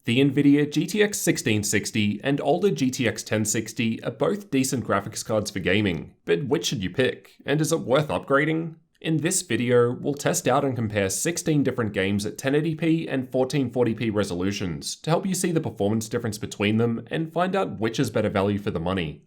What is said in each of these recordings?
The Nvidia GTX 1660 and older GTX 1060 are both decent graphics cards for gaming, but which should you pick, and is it worth upgrading? In this video, we'll test out and compare 16 different games at 1080p and 1440p resolutions to help you see the performance difference between them and find out which is better value for the money.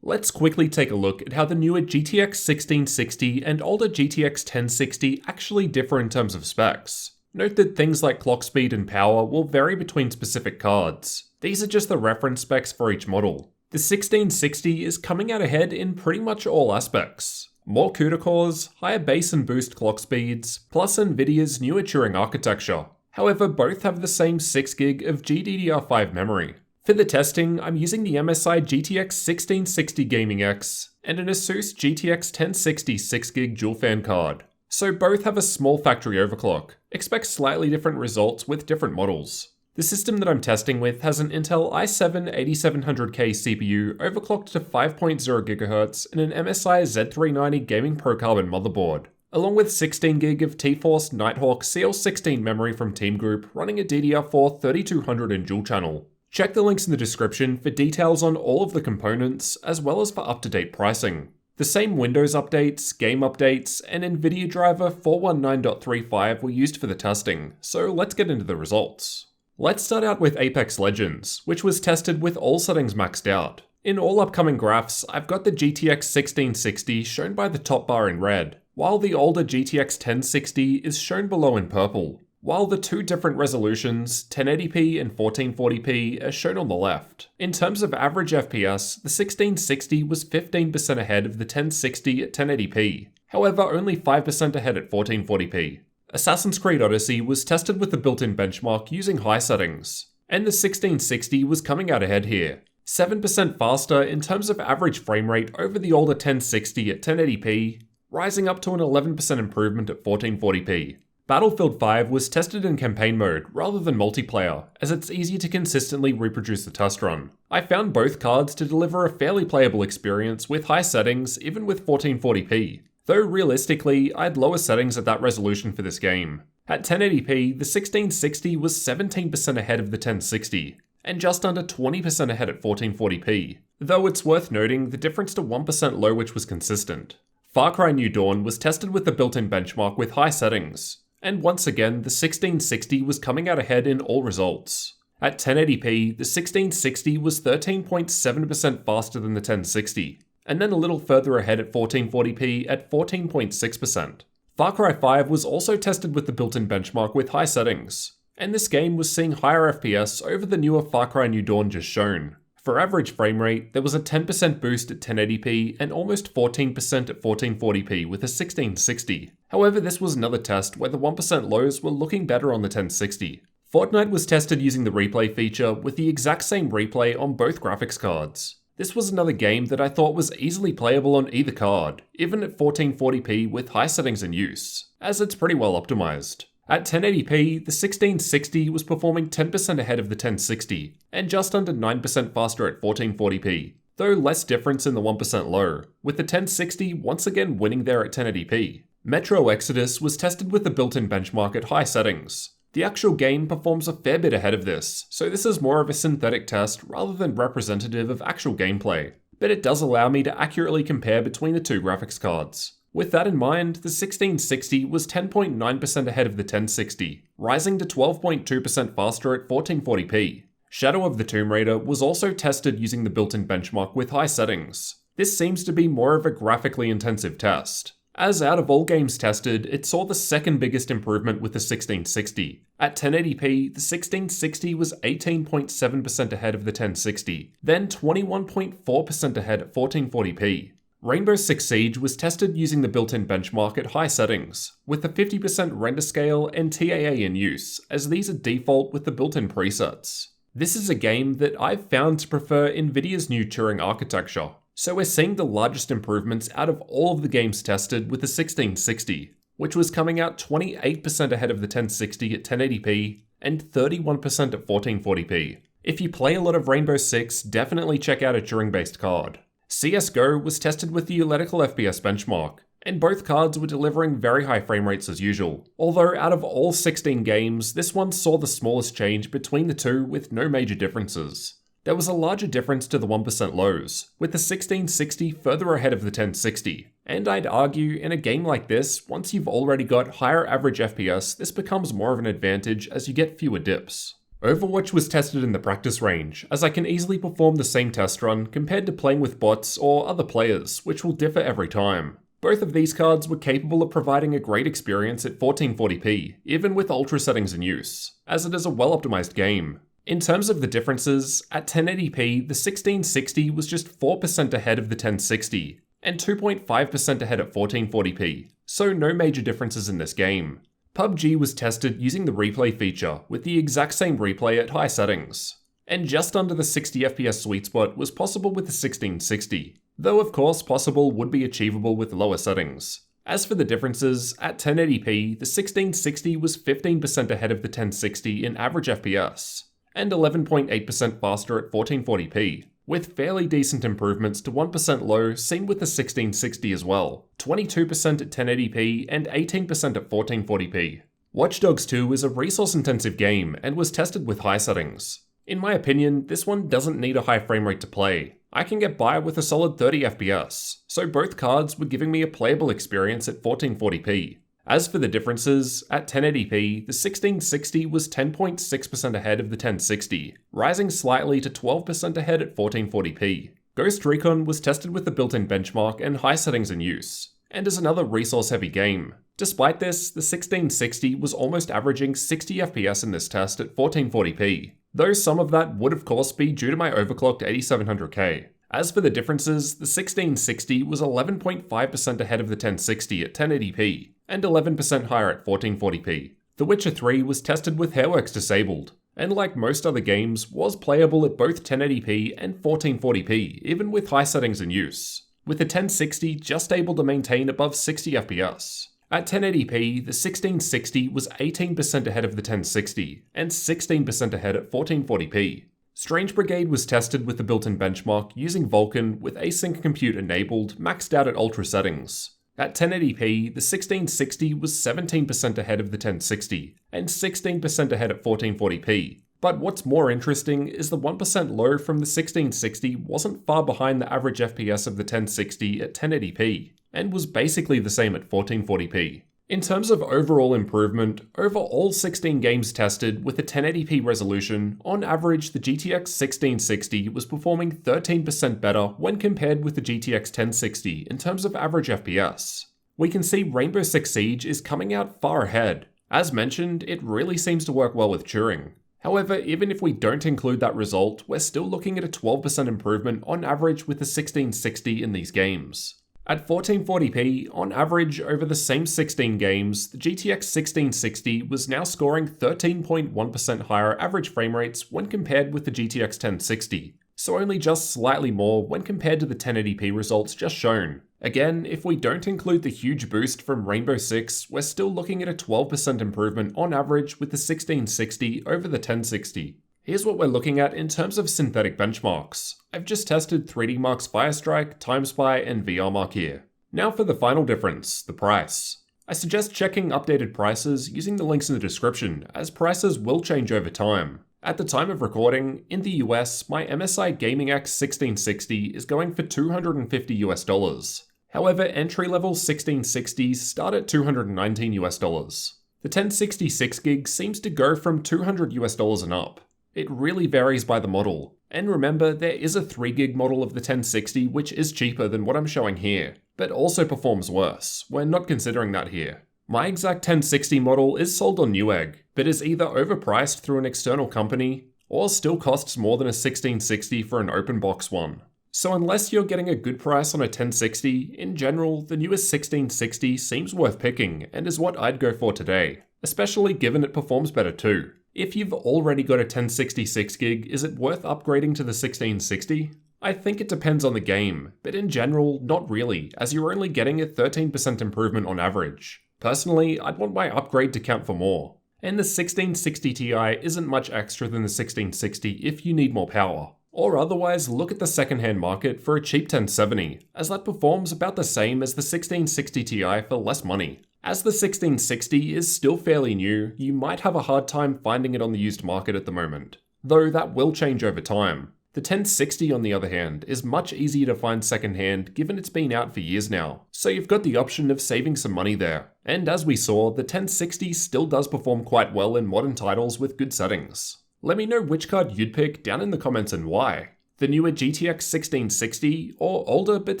Let's quickly take a look at how the newer GTX 1660 and older GTX 1060 actually differ in terms of specs. Note that things like clock speed and power will vary between specific cards. These are just the reference specs for each model. The 1660 is coming out ahead in pretty much all aspects. More CUDA cores, higher base and boost clock speeds, plus Nvidia's newer Turing architecture. However, both have the same 6GB of GDDR5 memory. For the testing, I'm using the MSI GTX 1660 Gaming X and an Asus GTX 1060 6GB dual fan card. So both have a small factory overclock. Expect slightly different results with different models. The system that I'm testing with has an Intel i7-8700K CPU overclocked to 5.0 GHz and an MSI Z390 Gaming Pro Carbon motherboard, along with 16GB of T-Force Nighthawk CL16 memory from Team Group running a DDR4 3200 in dual channel. Check the links in the description for details on all of the components, as well as for up-to-date pricing. The same Windows updates, game updates, and Nvidia driver 419.35 were used for the testing, so let's get into the results. Let's start out with Apex Legends, which was tested with all settings maxed out. In all upcoming graphs, I've got the GTX 1660 shown by the top bar in red, while the older GTX 1060 is shown below in purple. While the two different resolutions, 1080p and 1440p, are shown on the left. In terms of average FPS, the 1660 was 15% ahead of the 1060 at 1080p, however only 5% ahead at 1440p. Assassin's Creed Odyssey was tested with the built-in benchmark using high settings, and the 1660 was coming out ahead here. 7% faster in terms of average frame rate over the older 1060 at 1080p, rising up to an 11% improvement at 1440p. Battlefield 5 was tested in campaign mode rather than multiplayer, as it's easier to consistently reproduce the test run. I found both cards to deliver a fairly playable experience with high settings, even with 1440p. Though realistically, I'd lower settings at that resolution for this game. At 1080p, the 1660 was 17% ahead of the 1060, and just under 20% ahead at 1440p. Though it's worth noting the difference to 1% low, which was consistent. Far Cry New Dawn was tested with the built-in benchmark with high settings. And once again, the 1660 was coming out ahead in all results. At 1080p, the 1660 was 13.7% faster than the 1060, and then a little further ahead at 1440p at 14.6%. Far Cry 5 was also tested with the built-in benchmark with high settings, and this game was seeing higher FPS over the newer Far Cry New Dawn just shown. For average frame rate, there was a 10% boost at 1080p and almost 14% at 1440p with a 1660. However, this was another test where the 1% lows were looking better on the 1060. Fortnite was tested using the replay feature with the exact same replay on both graphics cards. This was another game that I thought was easily playable on either card, even at 1440p with high settings in use, as it's pretty well optimized. At 1080p, the 1660 was performing 10% ahead of the 1060, and just under 9% faster at 1440p, though less difference in the 1% low, with the 1060 once again winning there at 1080p. Metro Exodus was tested with the built-in benchmark at high settings. The actual game performs a fair bit ahead of this, so this is more of a synthetic test rather than representative of actual gameplay, but it does allow me to accurately compare between the two graphics cards. With that in mind, the 1660 was 10.9% ahead of the 1060, rising to 12.2% faster at 1440p. Shadow of the Tomb Raider was also tested using the built-in benchmark with high settings. This seems to be more of a graphically intensive test, as out of all games tested, it saw the second biggest improvement with the 1660. At 1080p, the 1660 was 18.7% ahead of the 1060, then 21.4% ahead at 1440p. Rainbow Six Siege was tested using the built-in benchmark at high settings, with the 50% render scale and TAA in use, as these are default with the built-in presets. This is a game that I've found to prefer Nvidia's new Turing architecture, so we're seeing the largest improvements out of all of the games tested with the 1660, which was coming out 28% ahead of the 1060 at 1080p and 31% at 1440p. If you play a lot of Rainbow Six, definitely check out a Turing-based card. CSGO was tested with the Euletical FPS benchmark, And both cards were delivering very high frame rates as usual, although out of all 16 games, this one saw the smallest change between the two with no major differences. There was a larger difference to the 1% lows, with the 1660 further ahead of the 1060, and I'd argue in a game like this, once you've already got higher average FPS, this becomes more of an advantage as you get fewer dips. Overwatch was tested in the practice range, as I can easily perform the same test run compared to playing with bots or other players, which will differ every time. Both of these cards were capable of providing a great experience at 1440p, even with ultra settings in use, as it is a well-optimized game. In terms of the differences, at 1080p, the 1660 was just 4% ahead of the 1060, and 2.5% ahead at 1440p, so no major differences in this game. PUBG was tested using the replay feature, with the exact same replay at high settings, and just under the 60 FPS sweet spot was possible with the 1660, though of course possible would be achievable with lower settings. As for the differences, at 1080p, the 1660 was 15% ahead of the 1060 in average FPS, and 11.8% faster at 1440p, with fairly decent improvements to 1% low seen with the 1660 as well, 22% at 1080p and 18% at 1440p. Watch Dogs 2 is a resource-intensive game and was tested with high settings. In my opinion, this one doesn't need a high frame rate to play. I can get by with a solid 30 FPS, so both cards were giving me a playable experience at 1440p. As for the differences, at 1080p, the 1660 was 10.6% ahead of the 1060, rising slightly to 12% ahead at 1440p. Ghost Recon was tested with the built-in benchmark and high settings in use, and is another resource-heavy game. Despite this, the 1660 was almost averaging 60 FPS in this test at 1440p, though some of that would of course be due to my overclocked 8700K. As for the differences, the 1660 was 11.5% ahead of the 1060 at 1080p, and 11% higher at 1440p. The Witcher 3 was tested with Hairworks disabled, and like most other games, was playable at both 1080p and 1440p, even with high settings in use, with the 1060 just able to maintain above 60 FPS. At 1080p, the 1660 was 18% ahead of the 1060, and 16% ahead at 1440p. Strange Brigade was tested with the built-in benchmark using Vulkan with Async compute enabled, maxed out at ultra settings. At 1080p, the 1660 was 17% ahead of the 1060, and 16% ahead at 1440p. But what's more interesting is the 1% low from the 1660 wasn't far behind the average FPS of the 1060 at 1080p, and was basically the same at 1440p. In terms of overall improvement, over all 16 games tested with a 1080p resolution, on average the GTX 1660 was performing 13% better when compared with the GTX 1060 in terms of average FPS. We can see Rainbow Six Siege is coming out far ahead. As mentioned, it really seems to work well with Turing. However, even if we don't include that result, we're still looking at a 12% improvement on average with the 1660 in these games. At 1440p, on average over the same 16 games, the GTX 1660 was now scoring 13.1% higher average frame rates when compared with the GTX 1060, so only just slightly more when compared to the 1080p results just shown. Again, if we don't include the huge boost from Rainbow Six, we're still looking at a 12% improvement on average with the 1660 over the 1060. Here's what we're looking at in terms of synthetic benchmarks. I've just tested 3DMark's Firestrike, TimeSpy, and VRMark here. Now for the final difference, the price. I suggest checking updated prices using the links in the description, as prices will change over time. At the time of recording, in the US, my MSI Gaming X 1660 is going for $250 US. However, entry-level 1660s start at $219 US. The 1066 gig seems to go from $200 US and up. It really varies by the model. And remember, there is a 3GB model of the 1060 which is cheaper than what I'm showing here, but also performs worse. We're not considering that here. My exact 1060 model is sold on Newegg, but is either overpriced through an external company, or still costs more than a 1660 for an open box one. So unless you're getting a good price on a 1060, in general, the newest 1660 seems worth picking and is what I'd go for today, especially given it performs better too. If you've already got a 1066 gig, is it worth upgrading to the 1660? I think it depends on the game, but in general, not really, as you're only getting a 13% improvement on average. Personally, I'd want my upgrade to count for more. And the 1660 Ti isn't much extra than the 1660 if you need more power. Or otherwise, look at the secondhand market for a cheap 1070, as that performs about the same as the 1660 Ti for less money. As the 1660 is still fairly new, you might have a hard time finding it on the used market at the moment, though that will change over time. The 1060 on the other hand is much easier to find secondhand given it's been out for years now, so you've got the option of saving some money there. And as we saw, the 1060 still does perform quite well in modern titles with good settings. Let me know which card you'd pick down in the comments and why. The newer GTX 1660 or older but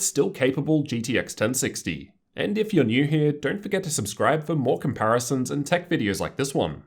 still capable GTX 1060. And if you're new here, don't forget to subscribe for more comparisons and tech videos like this one.